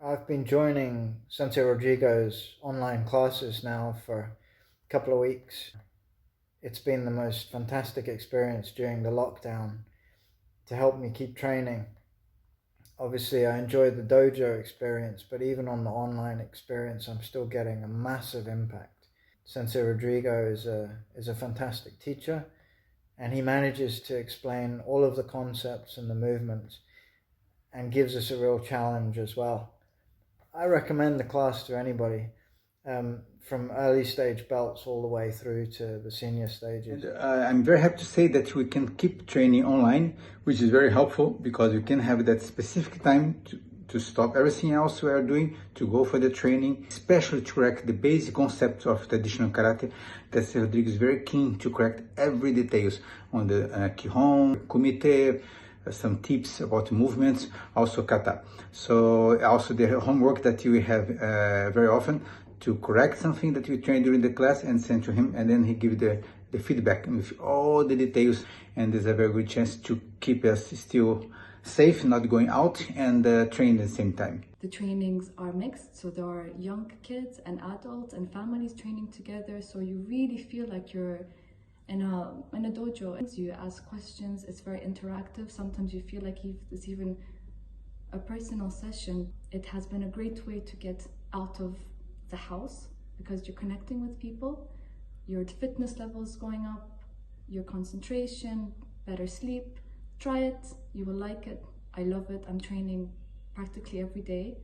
I've been joining Sensei Rodrigo's online classes now for a couple of weeks. It's been the most fantastic experience during the lockdown to help me keep training. Obviously, I enjoyed the dojo experience, but even on the online experience, I'm still getting a massive impact. Sensei Rodrigo is a fantastic teacher, and he manages to explain all of the concepts and the movements and gives us a real challenge as well. I recommend the class to anybody, from early stage belts all the way through to the senior stages. And, I'm very happy to say that we can keep training online, which is very helpful because you can have that specific time to stop everything else we are doing to go for the training, especially to correct the basic concepts of traditional karate. That Rodrigo is very keen to correct every details on the kihon, kumite, some tips about movements, also kata. So also the homework that you have very often to correct something that you train during the class and send to him, and then he give the feedback with all the details, and there's a very good chance to keep us still safe, not going out, and train at the same time. The trainings are mixed, so there are young kids and adults and families training together, so you really feel like you're in a dojo. You ask questions, it's very interactive. Sometimes you feel like it's even a personal session. It has been a great way to get out of the house because you're connecting with people, your fitness levels going up, your concentration, better sleep. Try it, you will like it. I love it. I'm training practically every day,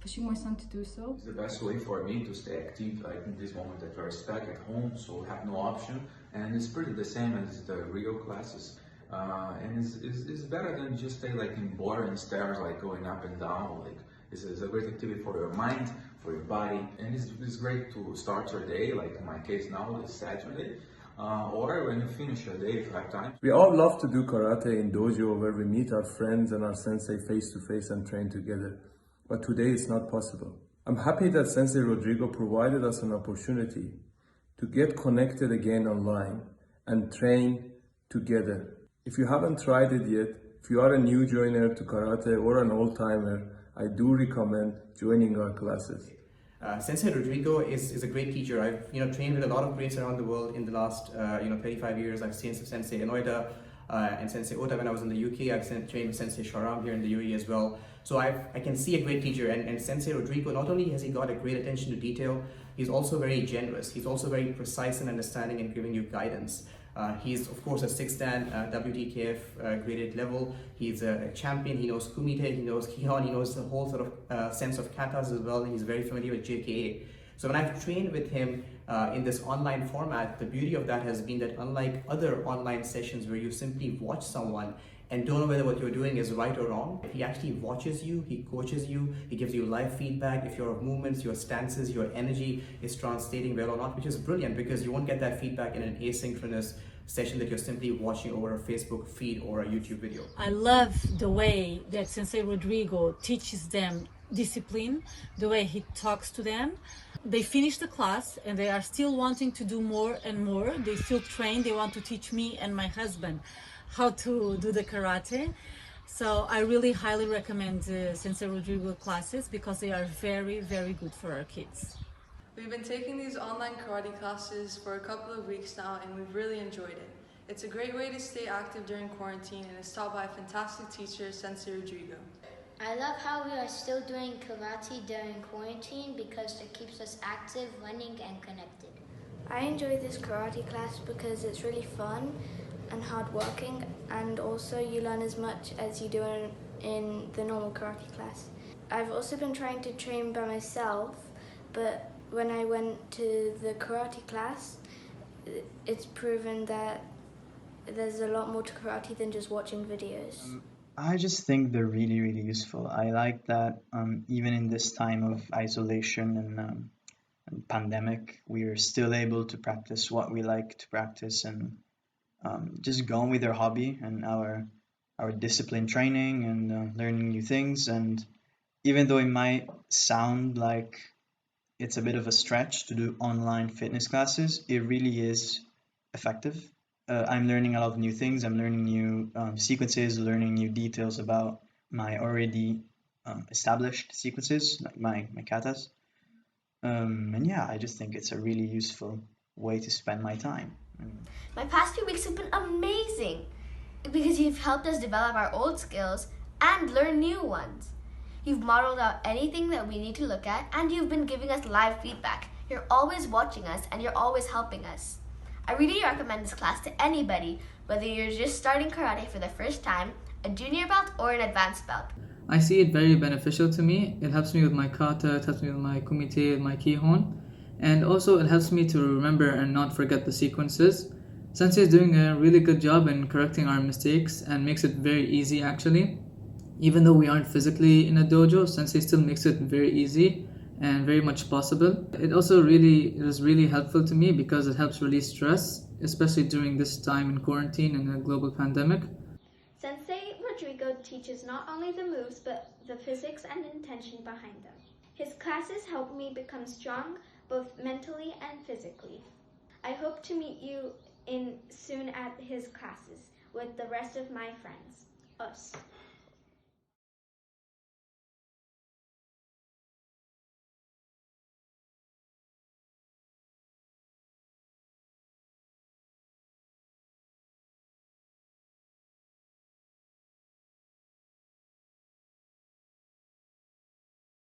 pushing my son to do so. It's the best way for me to stay active, like in this moment that we're stuck at home, so we have no option, and it's pretty the same as the real classes. And it's better than just stay like in boring stairs, like going up and down. Like it's a great activity for your mind, for your body, and it's great to start your day, like in my case now, it's Saturday. Or when you finish your day, if you have time. We all love to do karate in dojo where we meet our friends and our sensei face to face and train together. But today it's not possible. I'm happy that Sensei Rodrigo provided us an opportunity to get connected again online and train together. If you haven't tried it yet, if you are a new joiner to karate or an old-timer, I do recommend joining our classes. Sensei Rodrigo is a great teacher. I've trained with a lot of greats around the world in the last 35 years. I've seen Sensei Inoida and Sensei Ota when I was in the UK. I've trained with Sensei Sharam here in the UAE as well. So I can see a great teacher, and Sensei Rodrigo, not only has he got a great attention to detail, he's also very generous. He's also very precise in understanding and giving you guidance. He's of course a 6th Dan WTKF graded level. He's a champion. He knows kumite, he knows kihon, he knows the whole sort of sense of katas as well. He's very familiar with JKA. So when I've trained with him in this online format, the beauty of that has been that unlike other online sessions where you simply watch someone and don't know whether what you're doing is right or wrong, he actually watches you, he coaches you, he gives you live feedback if your movements, your stances, your energy is translating well or not, which is brilliant because you won't get that feedback in an asynchronous session that you're simply watching over a Facebook feed or a YouTube video. I love the way that Sensei Rodrigo teaches them discipline, the way he talks to them. They finish the class and they are still wanting to do more and more. They still train, they want to teach me and my husband how to do the karate. So I really highly recommend Sensei Rodrigo classes because they are very, very good for our kids. We've been taking these online karate classes for a couple of weeks now and we've really enjoyed it. It's a great way to stay active during quarantine and is taught by a fantastic teacher, Sensei Rodrigo. I love how we are still doing karate during quarantine because it keeps us active, running, and connected. I enjoy this karate class because it's really fun and hardworking, and also you learn as much as you do in the normal karate class. I've also been trying to train by myself, but when I went to the karate class, it's proven that there's a lot more to karate than just watching videos. I just think they're really, really useful. I like that even in this time of isolation and pandemic, we are still able to practice what we like to practice and just go on with our hobby and our discipline training and learning new things. And even though it might sound like it's a bit of a stretch to do online fitness classes, it really is effective. I'm learning a lot of new things. I'm learning new sequences, learning new details about my already established sequences, like my katas. And yeah, I just think it's a really useful way to spend my time. My past few weeks have been amazing because you've helped us develop our old skills and learn new ones. You've modeled out anything that we need to look at, and you've been giving us live feedback. You're always watching us and you're always helping us. I really recommend this class to anybody, whether you're just starting karate for the first time, a junior belt, or an advanced belt. I see it very beneficial to me. It helps me with my kata, it helps me with my kumite, my kihon, and also it helps me to remember and not forget the sequences. Sensei is doing a really good job in correcting our mistakes and makes it very easy actually. Even though we aren't physically in a dojo, Sensei still makes it very easy and very much possible. It also is really helpful to me because it helps release stress, especially during this time in quarantine and a global pandemic. Sensei Rodrigo teaches not only the moves, but the physics and intention behind them. His classes help me become strong, both mentally and physically. I hope to meet you soon at his classes with the rest of my friends. Us.